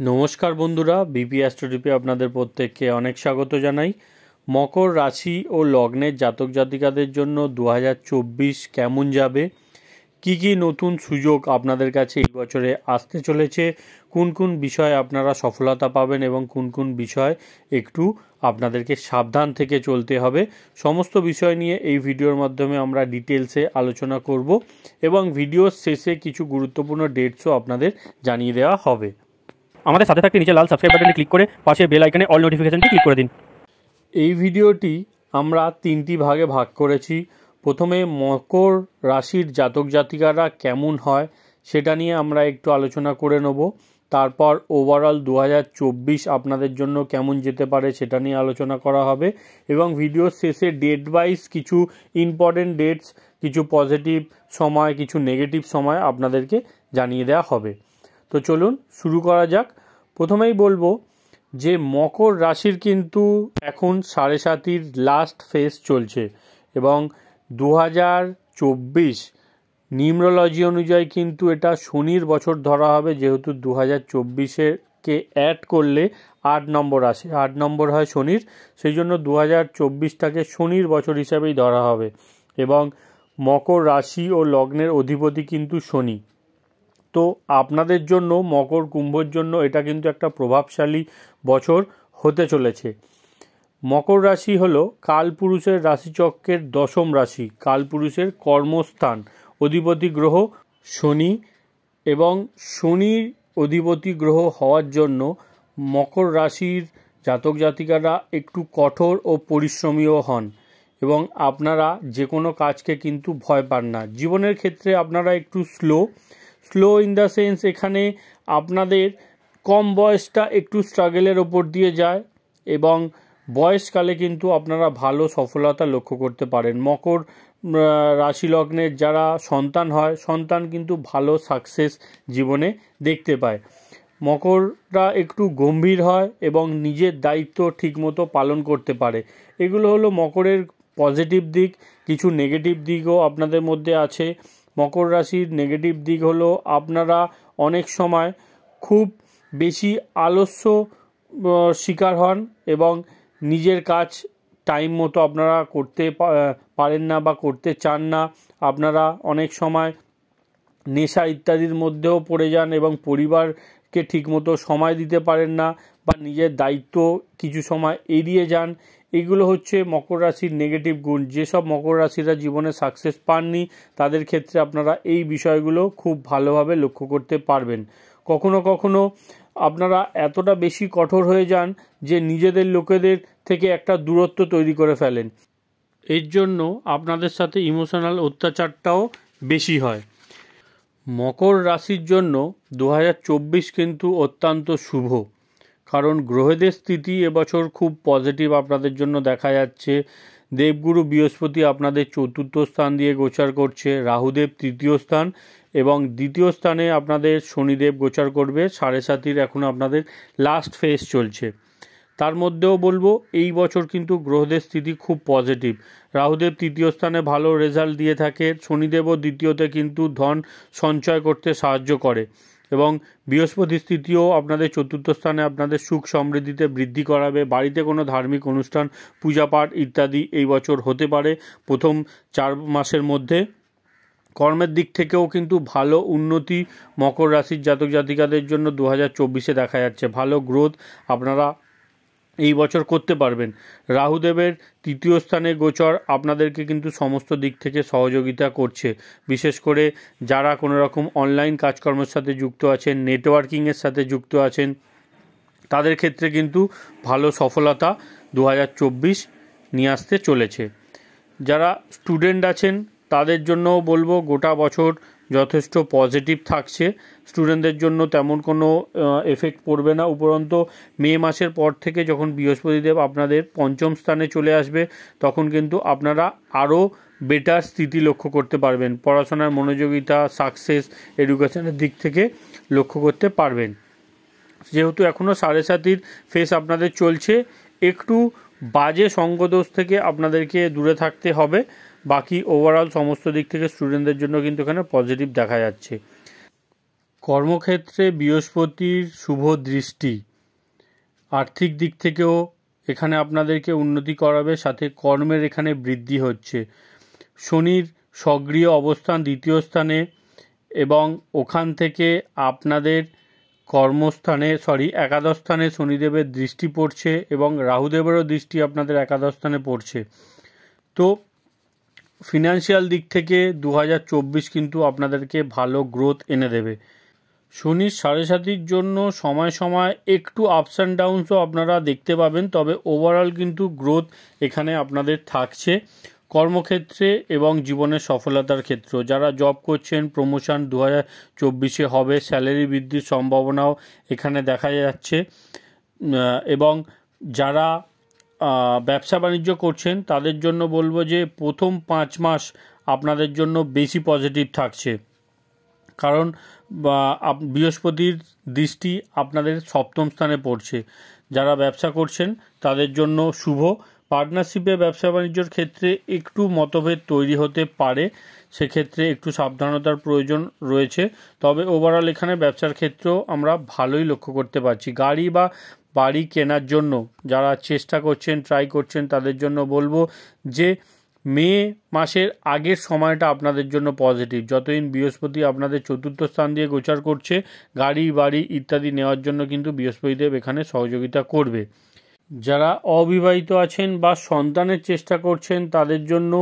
নমস্কার বন্ধুরা, বিপি অ্যাস্ট্রোটিপে আপনাদের প্রত্যেককে অনেক স্বাগত জানাই। মকর রাশি ও লগ্নের জাতক জাতিকাদের জন্য 2024 কেমন যাবে, কি কি নতুন সুযোগ আপনাদের কাছে এই বছরে আসতে চলেছে, কোন কোন বিষয়ে আপনারা সফলতা পাবেন এবং কোন কোন বিষয় একটু আপনাদেরকে সাবধান থেকে চলতে হবে, সমস্ত বিষয় নিয়ে এই ভিডিওর মাধ্যমে আমরা ডিটেলসে আলোচনা করব এবং ভিডিওর শেষে কিছু গুরুত্বপূর্ণ ডেটসও আপনাদের জানিয়ে দেওয়া হবে। আমাদের সাথে থাকতে নিচে লাল সাবস্ক্রাইব বাটনে ক্লিক করে পাশে বেল আইকনে অল নোটিফিকেশনটি ক্লিক করে দিন। এই ভিডিওটি আমরা তিনটি ভাগে ভাগ করেছি। প্রথমে মকর রাশির জাতক জাতিকারা কেমন হয় সেটা নিয়ে আমরা একটু আলোচনা করে নেব। তারপর ওভারঅল 2024 আপনাদের জন্য কেমন যেতে পারে সেটা নিয়ে আলোচনা করা হবে এবং ভিডিওর শেষে ডেট ওয়াইজ কিছু ইম্পর্টেন্ট ডেটস, কিছু পজিটিভ সময়, কিছু নেগেটিভ সময় আপনাদেরকে জানিয়ে দেওয়া হবে। তো চলুন শুরু করা যাক। প্রথমেই বলবো যে মকর রাশির কিন্তু এখন 7.5 লাস্ট ফেজ চলছে এবং 2024 নিউমেরোলজি অনুযায়ী কিন্তু এটা শনির বছর ধরা হবে, যেহেতু 2024-কে অ্যাড করলে 8 নম্বর আসে, 8 নম্বর হয় শনির, সেই জন্য 2024টাকে শনির বছর হিসাবেই ধরা হবে এবং মকর রাশি ও লগ্নের অধিপতি কিন্তু শনি। তো আপনাদের জন্য মকর কুম্ভর জন্য এটা কিন্তু একটা প্রভাবশালী বছর হতে চলেছে। মকর রাশি হলো কালপুরুষের রাশিচক্রের দশম রাশি, কালপুরুষের কর্মস্থান, অধিপতি গ্রহ শনি এবং শনির অধিপতি গ্রহ হওয়ার জন্য মকর রাশির জাতক জাতিকারা একটু কঠোর ও পরিশ্রমীও হন এবং আপনারা যে কোনো কাজকে কিন্তু ভয় পান না। জীবনের ক্ষেত্রে আপনারা একটু স্লো ইন দ্য সেন্স, এখানে আপনাদের কম বয়সটা একটু স্ট্রাগলের ওপর দিয়ে যায় এবং বয়সকালে কিন্তু আপনারা ভালো সফলতা লক্ষ্য করতে পারেন। মকর রাশি লগ্নের যারা সন্তান হয়, সন্তান কিন্তু ভালো সাকসেস জীবনে দেখতে পায়। মকররা একটু গম্ভীর হয় এবং নিজের দায়িত্ব ঠিকমতো পালন করতে পারে। এগুলো হলো মকরের পজিটিভ দিক। কিছু নেগেটিভ দিকও আপনাদের মধ্যে আছে। মকর রাশির নেগেটিভ দিক হলো আপনারা অনেক সময় খুব বেশি আলস্য শিকার হন এবং নিজের কাজ টাইম মতো আপনারা করতে পারেন না বা করতে চান না। আপনারা অনেক সময় নেশা ইত্যাদির মধ্যেও পড়ে যান এবং পরিবারকে ঠিকমতো সময় দিতে পারেন না বা নিজের দায়িত্ব কিছু সময় এড়িয়ে যান। এগুলো হচ্ছে মকর রাশির নেগেটিভ গুণ। যেসব মকর রাশিরা জীবনে সাকসেস পাননি তাদের ক্ষেত্রে আপনারা এই বিষয়গুলো খুব ভালোভাবে লক্ষ্য করতে পারবেন। কখনো কখনো আপনারা এতটা বেশি কঠোর হয়ে যান যে নিজেদের লোকেদের থেকে একটা দূরত্ব তৈরি করে ফেলেন। এর জন্য আপনাদের সাথে ইমোশনাল অত্যাচারটাও বেশি হয়। মকর রাশির জন্য 2024 কিন্তু অত্যন্ত শুভ, কারণ গ্রহদের স্থিতি এবছর খুব পজিটিভ আপনাদের জন্য দেখা যাচ্ছে। দেবগুরু বৃহস্পতি আপনাদের চতুর্থ স্থান দিয়ে গোচর করছে, রাহুদেব তৃতীয় স্থান এবং দ্বিতীয় স্থানে আপনাদের শনিদেব গোচর করবে। 7.5 এখন আপনাদের লাস্ট ফেজ চলছে। তার মধ্যেও বলবো এই বছর কিন্তু গ্রহদের স্থিতি খুব পজিটিভ। রাহুদেব তৃতীয় স্থানে ভালো রেজাল্ট দিয়ে থাকে, শনিদেবও দ্বিতীয়তে কিন্তু ধন সঞ্চয় করতে সাহায্য করে এবং বৃহস্পতির স্থিতিও আপনাদের চতুর্থ স্থানে আপনাদের সুখ সমৃদ্ধিতে বৃদ্ধি করাবে। বাড়িতে কোনো ধার্মিক অনুষ্ঠান, পূজাপাঠ ইত্যাদি এই বছর হতে পারে প্রথম 4 মাসের মধ্যে। কর্মের দিক থেকেও কিন্তু ভালো উন্নতি মকর রাশির জাতক জাতিকাদের জন্য 2024-এ দেখা যাচ্ছে। ভালো গ্রোথ আপনারা এই বছর করতে পারবেন। রাহুদেবের তৃতীয় স্থানে গোচর আপনাদেরকে কিন্তু সমস্ত দিক থেকে সহযোগিতা করছে। বিশেষ করে যারা কোনো রকম অনলাইন কাজকর্মের সাথে যুক্ত আছেন, নেটওয়ার্কিংয়ের সাথে যুক্ত আছেন, তাদের ক্ষেত্রে কিন্তু ভালো সফলতা 2024 নিয়ে আসতে চলেছে। যারা স্টুডেন্ট আছেন তাদের জন্যও বলবো গোটা বছর যথেষ্ট পজিটিভ থাকছে। স্টুডেন্টদের জন্য তেমন কোনো এফেক্ট পড়বে না। উপরন্ত মে মাসের পর থেকে যখন বৃহস্পতিদেব আপনাদের পঞ্চম স্থানে চলে আসবে তখন কিন্তু আপনারা আরও বেটার স্থিতি লক্ষ্য করতে পারবেন। পড়াশোনার মনোযোগিতা, সাকসেস, এডুকেশনের দিক থেকে লক্ষ্য করতে পারবেন। যেহেতু এখনও 7.5 ফেজ আপনাদের চলছে, একটু বাজে সঙ্গদোষ থেকে আপনাদেরকে দূরে থাকতে হবে। বাকি ওভারঅল সমস্ত দিক থেকে স্টুডেন্টদের জন্য কিন্তু এখানে পজিটিভ দেখা যাচ্ছে। কর্মক্ষেত্রে বৃহস্পতির শুভ দৃষ্টি আর্থিক দিক থেকেও এখানে আপনাদেরকে উন্নতি করাবে, সাথে কর্মের এখানে বৃদ্ধি হচ্ছে। শনির সক্রিয় অবস্থান দ্বিতীয় স্থানে এবং ওখান থেকে আপনাদের কর্মস্থানে একাদশ স্থানে শনিদেবের দৃষ্টি পড়ছে এবং রাহুদেবেরও দৃষ্টি আপনাদের একাদশ স্থানে পড়ছে। তো ফিনান্সিয়াল দিক থেকে 2024 কিন্তু আপনাদেরকে ভালো গ্রোথ এনে দেবে। শনির 7.5 জন্য সময় সময় একটু আপস অ্যান্ড ডাউনসও আপনারা দেখতে পাবেন, তবে ওভারঅল কিন্তু গ্রোথ এখানে আপনাদের থাকছে কর্মক্ষেত্রে এবং জীবনের সফলতার ক্ষেত্র। যারা জব করছেন প্রমোশন 2024 হবে, স্যালারি বৃদ্ধির সম্ভাবনাও এখানে দেখা যাচ্ছে। এবং যারা ব্যবসা বাণিজ্য করছেন তাদের জন্য বলবো যে প্রথম 5 মাস আপনাদের জন্য বেশি পজিটিভ থাকছে, কারণ বৃহস্পতির দৃষ্টি আপনাদের সপ্তম স্থানে পড়ছে। যারা ব্যবসা করছেন তাদের জন্য শুভ। পার্টনারশিপে ব্যবসা বাণিজ্যর ক্ষেত্রে একটু মতভেদ তৈরি হতে পারে, সেক্ষেত্রে একটু সাবধানতার প্রয়োজন রয়েছে, তবে ওভারঅল এখানে ব্যবসার ক্ষেত্রেও আমরা ভালোই লক্ষ্য করতে পারছি। গাড়ি বা বাড়ি কেনার জন্য যারা চেষ্টা করছেন, ট্রাই করছেন, তাদের জন্য বলবো যে মে মাসের আগের সময়টা আপনাদের জন্য পজিটিভ। যতদিন বৃহস্পতি আপনাদের চতুর্থ স্থান দিয়ে গোচর করছে, গাড়ি বাড়ি ইত্যাদি নেওয়ার জন্য কিন্তু বৃহস্পতিদেব এখানে সহযোগিতা করবে। যারা অবিবাহিত আছেন বা সন্তানের চেষ্টা করছেন তাদের জন্য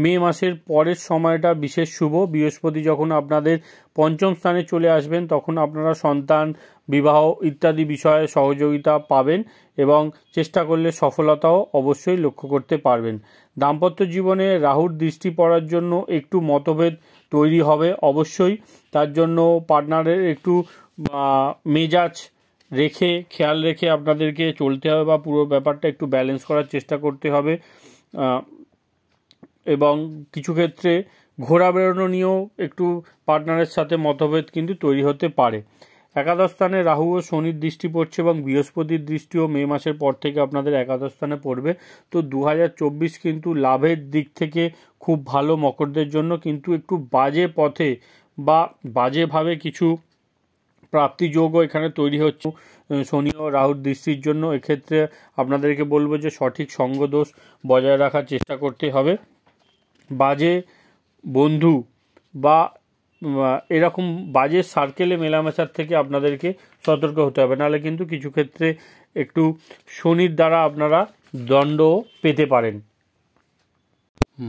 মে মাসের পরের সময়টা বিশেষ শুভ। বৃহস্পতি যখন আপনাদের পঞ্চম স্থানে চলে আসবেন তখন আপনারা সন্তান, বিবাহ ইত্যাদি বিষয়ে সহযোগিতা পাবেন এবং চেষ্টা করলে সফলতাও অবশ্যই লক্ষ্য করতে পারবেন। দাম্পত্য জীবনে রাহুর দৃষ্টি পড়ার জন্য একটু মতভেদ তৈরি হবে অবশ্যই, তার জন্য পার্টনারের একটু মেজাজ রেখে খেয়াল রেখে আপনাদেরকে চলতে হবে বা পুরো ব্যাপারটা একটু ব্যালেন্স করার চেষ্টা করতে হবে। এবং কিছু ক্ষেত্রে ঘোরা বেরোনো নিয়েও একটু পার্টনারের সাথে মতভেদ কিন্তু তৈরি হতে পারে। একাদশ স্থানে রাহু ও শনির দৃষ্টি পড়ছে এবং বৃহস্পতির দৃষ্টিও মে মাসের পর থেকে আপনাদের একাদশ স্থানে পড়বে। তো 2024 কিন্তু লাভের দিক থেকে খুব ভালো মকরদের জন্য, কিন্তু একটু বাজে পথে বা বাজেভাবে কিছু প্রাপ্তিযোগও এখানে তৈরি হচ্ছে শনি ও রাহুর দৃষ্টির জন্য। এক্ষেত্রে আপনাদেরকে বলবো যে সঠিক সঙ্গদোষ বজায় রাখার চেষ্টা করতে হবে। বাজে বন্ধু বা এরকম বাজে সার্কেলে মেলামেশার থেকে আপনাদেরকে সতর্ক হতে হবে, নাহলে কিন্তু কিছু ক্ষেত্রে একটু শনির দ্বারা আপনারা দণ্ড পেতে পারেন।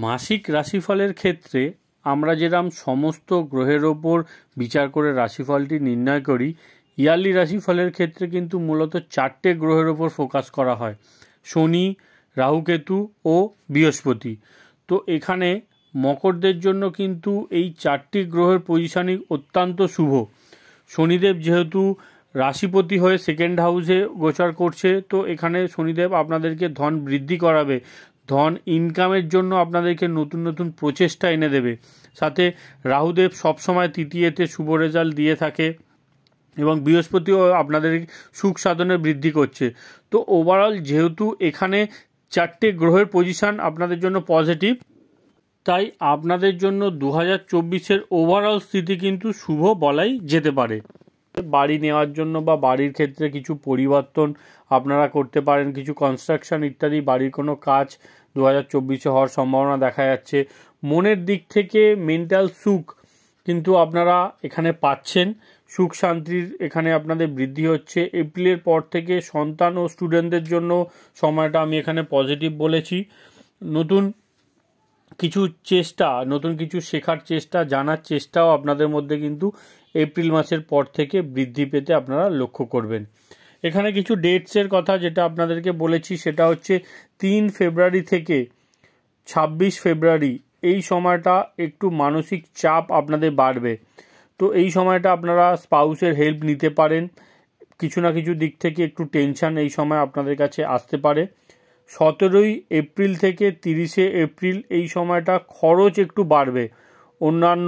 মাসিক রাশিফলের ক্ষেত্রে আমরা যেরকম সমস্ত গ্রহের ওপর বিচার করে রাশিফলটি নির্ণয় করি, ইয়ারলি রাশিফলের ক্ষেত্রে কিন্তু মূলত 4টে গ্রহের ওপর ফোকাস করা হয়: শনি, রাহুকেতু ও বৃহস্পতি। তো এখানে মকরদের জন্য কিন্তু এই 4টি গ্রহের পজিশনই অত্যন্ত শুভ। শনিদেব যেহেতু রাশিপতি হয়ে সেকেন্ড হাউসে গোচর করছে, তো এখানে শনিদেব আপনাদেরকে ধন বৃদ্ধি করাবে, ধন ইনকামের জন্য আপনাদেরকে নতুন নতুন প্রচেষ্টা এনে দেবে। সাথে রাহুদেব সবসময় তৃতীয়তে শুভ রেজাল্ট দিয়ে থাকে এবং বৃহস্পতিও আপনাদের সুখ সাধনে বৃদ্ধি করছে। তো ওভারঅল যেহেতু এখানে 4টে গ্রহের পজিশন আপনাদের জন্য পজিটিভ, তাই আপনাদের জন্য 2024-এর ওভারঅল স্থিতি কিন্তু শুভ বলাই যেতে পারে। বাড়ি নেওয়ার জন্য বা বাড়ির ক্ষেত্রে কিছু পরিবর্তন আপনারা করতে পারেন, কিছু কনস্ট্রাকশন ইত্যাদি বাড়ির কোনো কাজ 2024-এ হওয়ার সম্ভাবনা দেখা যাচ্ছে। মনের দিক থেকে মেন্টাল সুখ কিন্তু আপনারা এখানে পাচ্ছেন, সুখ শান্তির এখানে আপনাদের বৃদ্ধি হচ্ছে। এপ্রিলের পর থেকে সন্তান ও স্টুডেন্টদের জন্য সময়টা আমি এখানে পজিটিভ বলেছি। নতুন কিছু চেষ্টা, নতুন কিছু শেখার চেষ্টা, জানার চেষ্টাও আপনাদের মধ্যে কিন্তু এপ্রিল মাসের পর থেকে বৃদ্ধি পেতে আপনারা লক্ষ্য করবেন। এখানে কিছু ডেটসের কথা যেটা আপনাদেরকে বলেছি সেটা হচ্ছে 3 ফেব্রুয়ারি থেকে 26 ফেব্রুয়ারি। এই সময়টা একটু মানসিক চাপ আপনাদের বাড়বে, তো এই সময়টা আপনারা স্পাউসের হেল্প নিতে পারেন। কিছু না কিছু দিক থেকে একটু টেনশন এই সময় আপনাদের কাছে আসতে পারে। 17 এপ্রিল থেকে 30 এপ্রিল এই সময়টা খরচ একটু বাড়বে অন্যান্য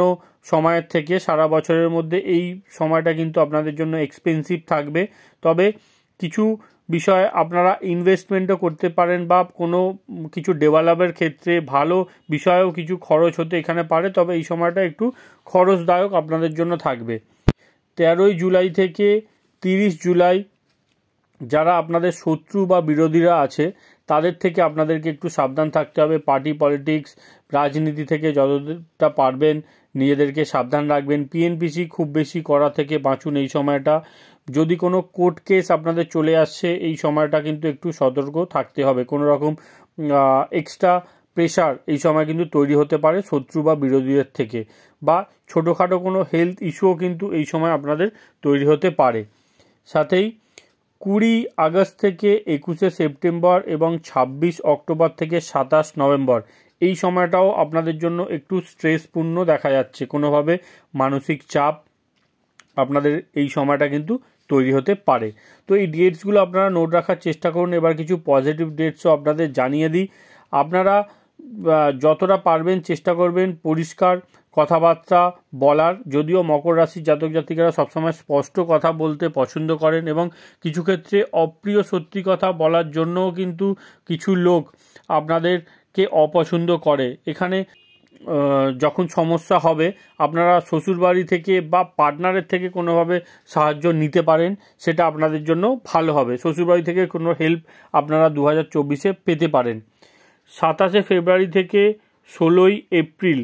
সময়ের থেকে। সারা বছরের মধ্যে এই সময়টা কিন্তু আপনাদের জন্য এক্সপেন্সিভ থাকবে, তবে কিছু বিষয়ে আপনারা ইনভেস্টমেন্টও করতে পারেন বা কোনো কিছু ডেভেলপের ক্ষেত্রে ভালো বিষয়েও কিছু খরচ হতে এখানে পারে, তবে এই সময়টা একটু খরচদায়ক আপনাদের জন্য থাকবে। 13 জুলাই থেকে 30 জুলাই যারা আপনাদের শত্রু বা বিরোধীরা আছে তাদের থেকে আপনাদেরকে একটু সাবধান থাকতে হবে। পার্টি পলিটিক্স, রাজনীতি থেকে যতটা পারবেন নিজেদেরকে সাবধান রাখবেন। পিএনপিসি খুব বেশি করা থেকে বাঁচুন এই সময়টা। যদি কোনো কোর্ট কেস আপনাদের চলে আসছে এই সময়টা কিন্তু একটু সতর্ক থাকতে হবে। কোনো রকম এক্সট্রা প্রেশার এই সময় কিন্তু তৈরি হতে পারে শত্রু বা বিরোধীদের থেকে, বা ছোটোখাটো কোনো হেলথ ইস্যুও কিন্তু এই সময় আপনাদের তৈরি হতে পারে। সাথেই 20 আগস্ট থেকে 21 সেপ্টেম্বর এবং 26 অক্টোবর থেকে 27 নভেম্বর এই সময়টাও আপনাদের জন্য একটু স্ট্রেসপূর্ণ দেখা যাচ্ছে। কোনোভাবে মানসিক চাপ আপনাদের এই সময়টা কিন্তু তৈরি হতে পারে। তো এই ডেটসগুলো আপনারা নোট রাখার চেষ্টা করুন। এবার কিছু পজিটিভ ডেটসও আপনাদের জানিয়ে দিই। আপনারা যতটা পারবেন চেষ্টা করবেন পরিষ্কার কথাবার্তা বলার। যদিও মকর রাশির জাতক জাতিকারা সবসময় স্পষ্ট কথা বলতে পছন্দ করেন এবং কিছু ক্ষেত্রে অপ্রিয় সত্যি কথা বলার জন্যও কিন্তু কিছু লোক আপনাদেরকে অপছন্দ করে। এখানে যখন সমস্যা হবে আপনারা শ্বশুরবাড়ি থেকে বা পার্টনারের থেকে কোনোভাবে সাহায্য নিতে পারেন, সেটা আপনাদের জন্য ভালো হবে। শ্বশুরবাড়ি থেকে কোনো হেল্প আপনারা 2024 পেতে পারেন। 27 ফেব্রুয়ারি থেকে 16 এপ্রিল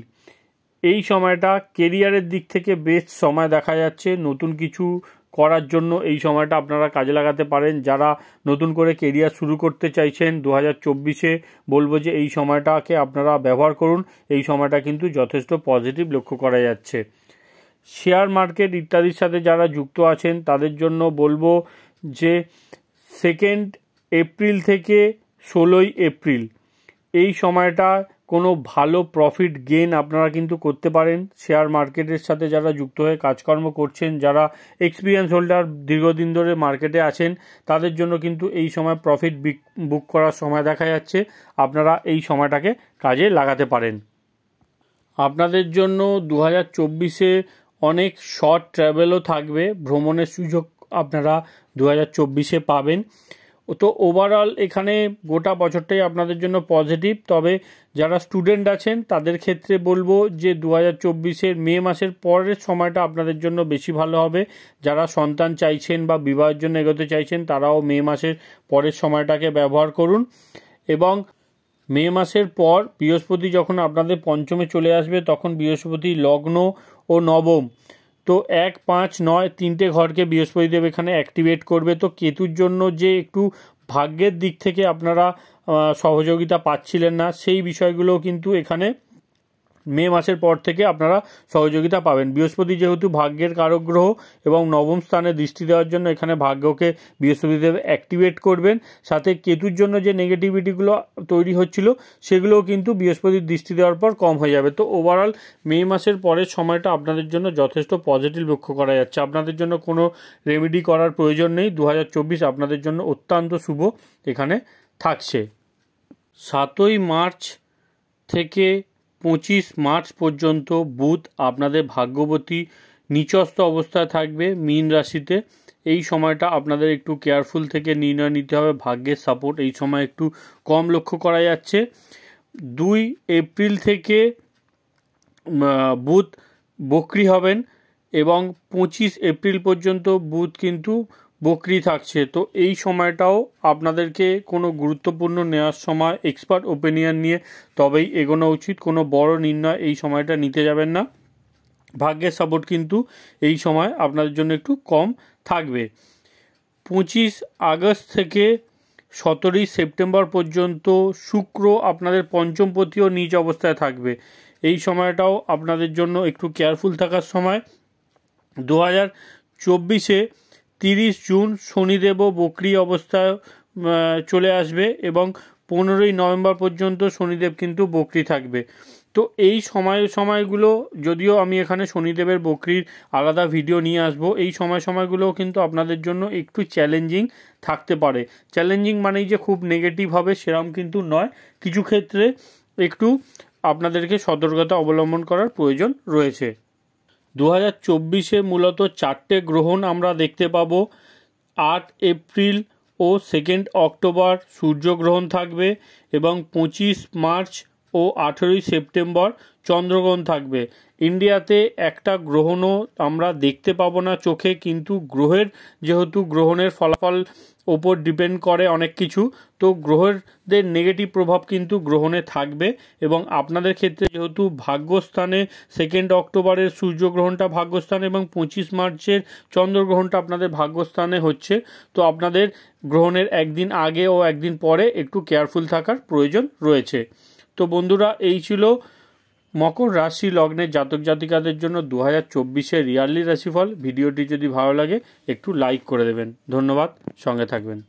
এই সময়টা কেরিয়ারের দিক থেকে বেস্ট সময় দেখা যাচ্ছে। নতুন কিছু করার জন্য এই সময়টা আপনারা কাজে লাগাতে পারেন। যারা নতুন করে কেরিয়ার শুরু করতে চাইছেন 2024 বলবো যে এই সময়টাকে আপনারা ব্যবহার করুন। এই সময়টা কিন্তু যথেষ্ট পজিটিভ লক্ষ্য করা যাচ্ছে। শেয়ার মার্কেট ইত্যাদির সাথে যারা যুক্ত আছেন তাদের জন্য বলবো যে 2 এপ্রিল থেকে 16 এপ্রিল এই সময়টা কোনো ভালো প্রফিট গেইন আপনারা কিন্তু করতে পারেন। শেয়ার মার্কেটের সাথে যারা যুক্ত হয়ে কাজকর্ম করছেন, যারা এক্সপিরিয়েন্স হোল্ডার দীর্ঘদিন ধরে মার্কেটে আছেন তাদের জন্য কিন্তু এই সময় প্রফিট বুক করার সময় দেখা যাচ্ছে। আপনারা এই সময়টাকে কাজে লাগাতে পারেন। আপনাদের জন্য 2024 অনেক শর্ট ট্রাভেলও থাকবে, ভ্রমণের সুযোগ আপনারা 2024 পাবেন। তো ওভারঅল এখানে গোটা বছরটাই আপনাদের জন্য পজিটিভ। তবে যারা স্টুডেন্ট আছেন তাদের ক্ষেত্রে বলবো যে 2024 মে মাসের পরের সময়টা আপনাদের জন্য বেশি ভালো হবে। যারা সন্তান চাইছেন বা বিবাহের জন্য এগোতে চাইছেন তারাও মে মাসের পরের সময়টাকে ব্যবহার করুন। এবং মে মাসের পর বৃহস্পতি যখন আপনাদের পঞ্চমে চলে আসবে তখন বৃহস্পতি লগ্ন ও নবম, তো 1, 5, 9 তিনটে ঘরকে বৃহস্পতিদেব এখানে অ্যাক্টিভেট করবে। তো কেতুর জন্য যে একটু ভাগ্যের দিক থেকে আপনারা সহযোগিতা পাচ্ছিলেন না, সেই বিষয়গুলোও কিন্তু এখানে মে মাসের পর থেকে আপনারা সহযোগিতা পাবেন। বৃহস্পতি যেহেতু ভাগ্যের কারক গ্রহ এবং নবম স্থানে দৃষ্টি দেওয়ার জন্য এখানে ভাগ্যকে বৃহস্পতিদেব অ্যাক্টিভেট করবেন। সাথে কেতুর জন্য যে নেগেটিভিটিগুলো তৈরি হচ্ছিল সেগুলোও কিন্তু বৃহস্পতির দৃষ্টি দেওয়ার পর কম হয়ে যাবে। তো ওভারঅল মে মাসের পরের সময়টা আপনাদের জন্য যথেষ্ট পজিটিভ লক্ষ্য করা যাচ্ছে। আপনাদের জন্য কোনো রেমেডি করার প্রয়োজন নেই। 2024 আপনাদের জন্য অত্যন্ত শুভ এখানে থাকছে। 7 মার্চ থেকে 25 মার্চ পর্যন্ত বুধ আপনাদের ভাগ্যবতী নিচস্থ অবস্থায় থাকবে মীন রাশিতে। এই সময়টা আপনাদের একটু কেয়ারফুল থেকে নির্ণয় নিতে হবে। ভাগ্যের সাপোর্ট এই সময় একটু কম লক্ষ্য করা যাচ্ছে। 2 এপ্রিল থেকে বুধ বক্রি হবেন এবং 25 এপ্রিল পর্যন্ত বুধ কিন্তু বক্রি থাকছে। তো এই সময়টাও আপনাদেরকে কোনো গুরুত্বপূর্ণ নেওয়ার সময় এক্সপার্ট ওপিনিয়ন নিয়ে তবেই এগোনো উচিত। কোনো বড় নির্ণয় এই সময়টা নিতে যাবেন না। ভাগ্যের সাপোর্ট কিন্তু এই সময় আপনাদের জন্য একটু কম থাকবে। 25 আগস্ট থেকে 17 সেপ্টেম্বর পর্যন্ত শুক্র আপনাদের পঞ্চমপতি ও নিচ অবস্থায় থাকবে। এই সময়টাও আপনাদের জন্য একটু কেয়ারফুল থাকার সময়। 2024 30 জুন শনিদেবও বক্রি অবস্থায় চলে আসবে এবং 15 নভেম্বর পর্যন্ত শনিদেব কিন্তু বক্রি থাকবে। তো এই সময়গুলো, যদিও আমি এখানে শনিদেবের বক্রির আলাদা ভিডিও নিয়ে আসবো, এই সময়গুলোও কিন্তু আপনাদের জন্য একটু চ্যালেঞ্জিং থাকতে পারে। চ্যালেঞ্জিং মানেই যে খুব নেগেটিভ হবে সেরকম কিন্তু নয়, কিছু ক্ষেত্রে একটু আপনাদেরকে সতর্কতা অবলম্বন করার প্রয়োজন রয়েছে। 2024 মূলত 4টে গ্রহণ আমরা দেখতে পাবো। 8 এপ্রিল ও 2 অক্টোবর সূর্যগ্রহণ থাকবে এবং 25 মার্চ ও ও 18ই সেপ্টেম্বর চন্দ্রগ্রহণ থাকবে। ইন্ডিয়াতে একটা গ্রহণও আমরা দেখতে পাবো না চোখে, কিন্তু গ্রহের যেহেতু গ্রহণের ফলাফল ওপর ডিপেন্ড করে অনেক কিছু, তো গ্রহেরদের নেগেটিভ প্রভাব কিন্তু গ্রহণে থাকবে। এবং আপনাদের ক্ষেত্রে যেহেতু ভাগ্যস্থানে 2 অক্টোবরের সূর্যগ্রহণটা ভাগ্যস্থানে এবং 25 মার্চের চন্দ্রগ্রহণটা আপনাদের ভাগ্যস্থানে হচ্ছে, তো আপনাদের গ্রহণের একদিন আগে ও একদিন পরে একটু কেয়ারফুল থাকার প্রয়োজন রয়েছে। তো বন্ধুরা, এই ছিল মকর রাশি লগ্নের জাতক জাতিকাদের জন্য 2024-এর ইয়ারলি রাশিফল। ভিডিওটি যদি ভালো লাগে একটু লাইক করে দেবেন। ধন্যবাদ, সঙ্গে থাকবেন।